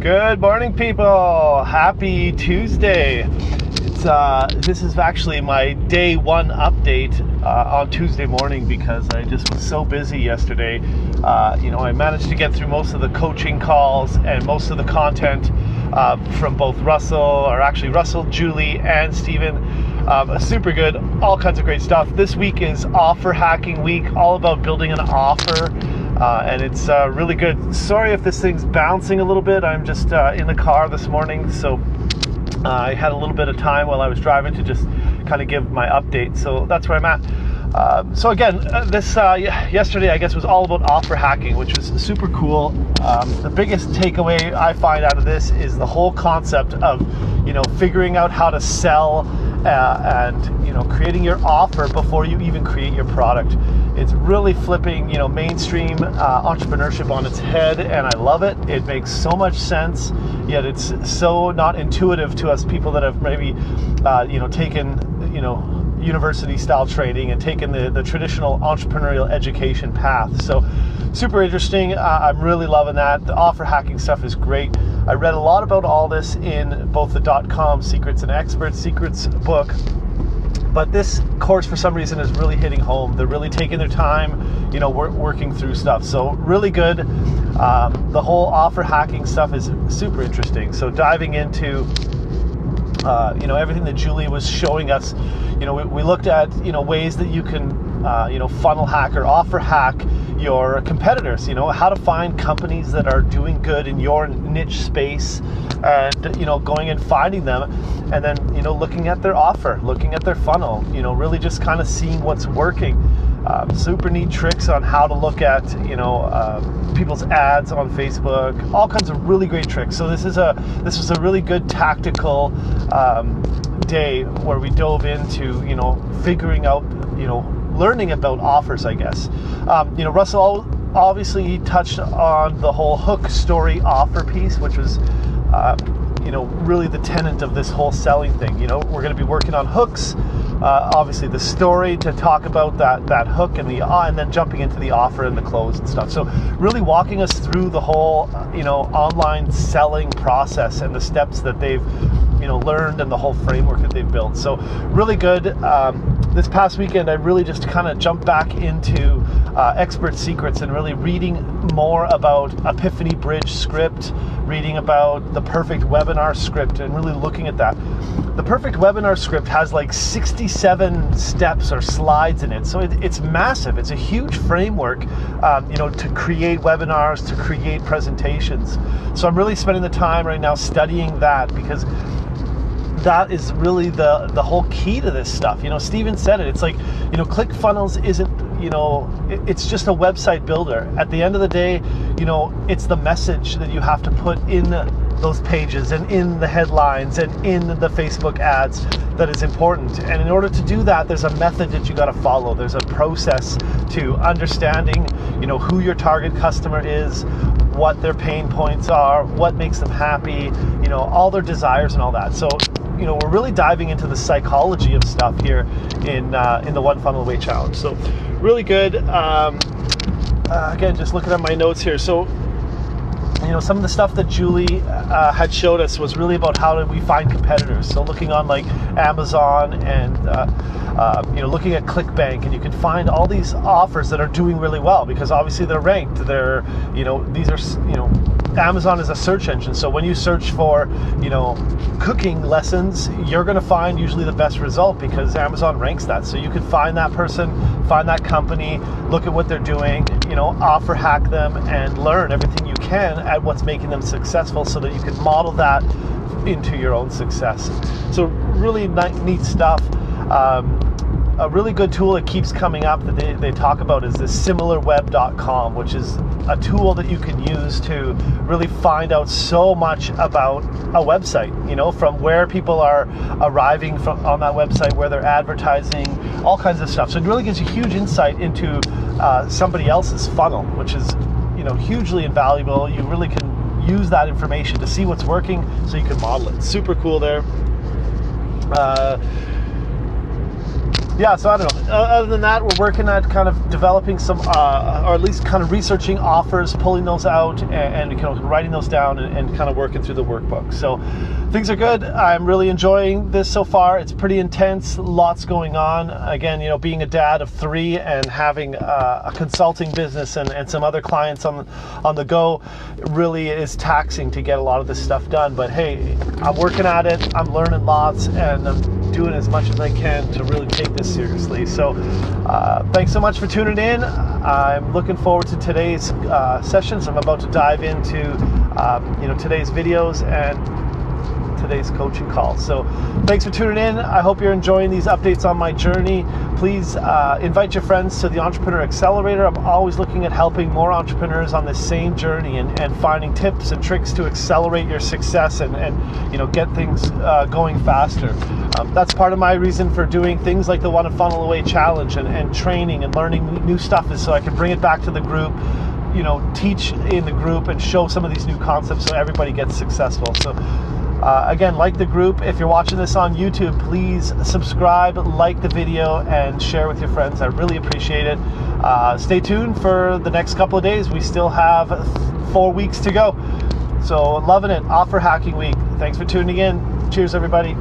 Good morning, people. Happy Tuesday. This is actually my day one update on Tuesday morning because I just was so busy yesterday. I managed to get through most of the coaching calls and most of the content from both Russell, Julie, and Steven. Super good, all kinds of great stuff. This week is offer hacking week, all about building an offer. And it's really good. Sorry if this thing's bouncing a little bit. I'm just in the car this morning, so I had a little bit of time while I was driving to just kind of give my update. So that's where I'm at. So again, this yesterday, I guess, was all about offer hacking, which was super cool. The biggest takeaway I find out of this is the whole concept of, figuring out how to sell and creating your offer before you even create your product. It's really flipping, mainstream entrepreneurship on its head, and I love it. It makes so much sense, yet it's so not intuitive to us people that have maybe, taken, university style training and taken the traditional entrepreneurial education path. So super interesting. I'm really loving that. The offer hacking stuff is great. I read a lot about all this in both the .com Secrets and Expert Secrets book. But this course, for some reason, is really hitting home. They're really taking their time, working through stuff. So really good. The whole offer hacking stuff is super interesting. So diving into, everything that Julie was showing us, we looked at, ways that you can, funnel hack or offer hack your competitors, how to find companies that are doing good in your niche space and, going and finding them and then, looking at their offer, looking at their funnel, really just kind of seeing what's working. Super neat tricks on how to look at, people's ads on Facebook, all kinds of really great tricks. So this was a really good tactical day where we dove into, figuring out, learning about offers, I guess. Russell, obviously he touched on the whole hook story offer piece, which was, really the tenet of this whole selling thing. We're going to be working on hooks, obviously the story to talk about that hook and then jumping into the offer and the close and stuff. So really walking us through the whole, online selling process and the steps that they've, learned and the whole framework that they've built. So really good. This past weekend, I really just kind of jumped back into Expert Secrets and really reading more about Epiphany Bridge script, reading about the perfect webinar script and really looking at that. The perfect webinar script has like 67 steps or slides in it. So it's massive. It's a huge framework, to create webinars, to create presentations. So I'm really spending the time right now studying that because that is really the whole key to this stuff. Steven said it. It's like, ClickFunnels isn't, it's just a website builder. At the end of the day, it's the message that you have to put in those pages and in the headlines and in the Facebook ads that is important. And in order to do that, there's a method that you got to follow. There's a process to understanding, who your target customer is, what their pain points are, what makes them happy, all their desires and all that. So, we're really diving into the psychology of stuff here in the One Funnel Away Challenge. So really good. Again, just looking at my notes here. So, some of the stuff that Julie had showed us was really about how do we find competitors. So looking on like Amazon and, looking at ClickBank, and you can find all these offers that are doing really well because obviously they're ranked. They're, these are, Amazon is a search engine. So when you search for, cooking lessons, you're going to find usually the best result because Amazon ranks that. So you can find that person, find that company, look at what they're doing, offer hack them and learn everything you can at what's making them successful so that you can model that into your own success. So really neat stuff. A really good tool that keeps coming up that they talk about is this similarweb.com, which is a tool that you can use to really find out so much about a website, from where people are arriving from on that website, where they're advertising, all kinds of stuff. So it really gives you huge insight into somebody else's funnel, which is, hugely invaluable. You really can use that information to see what's working so you can model it. Super cool there. yeah, so I don't know. Other than that, we're working at kind of developing some, or at least kind of researching offers, pulling those out, and kind of writing those down, and kind of working through the workbook. So things are good. I'm really enjoying this so far. It's pretty intense. Lots going on. Again, being a dad of 3 and having a consulting business and some other clients on the go, it really is taxing to get a lot of this stuff done. But hey, I'm working at it. I'm learning lots, and I'm doing as much as I can to really take this seriously. So thanks so much for tuning in. I'm looking forward to today's sessions. I'm about to dive into today's videos and today's coaching call. So thanks for tuning in. I hope you're enjoying these updates on my journey. Please invite your friends to the Entrepreneur Accelerator. I'm always looking at helping more entrepreneurs on this same journey and finding tips and tricks to accelerate your success and get things going faster. That's part of my reason for doing things like the One and Funnel Away Challenge and training and learning new stuff, is so I can bring it back to the group, teach in the group and show some of these new concepts so everybody gets successful. So again, like the group. If you're watching this on YouTube, please subscribe, like the video, and share with your friends. I really appreciate it. Stay tuned for the next couple of days. We still have 4 weeks to go. So loving it. Offer hacking week. Thanks for tuning in. Cheers, everybody.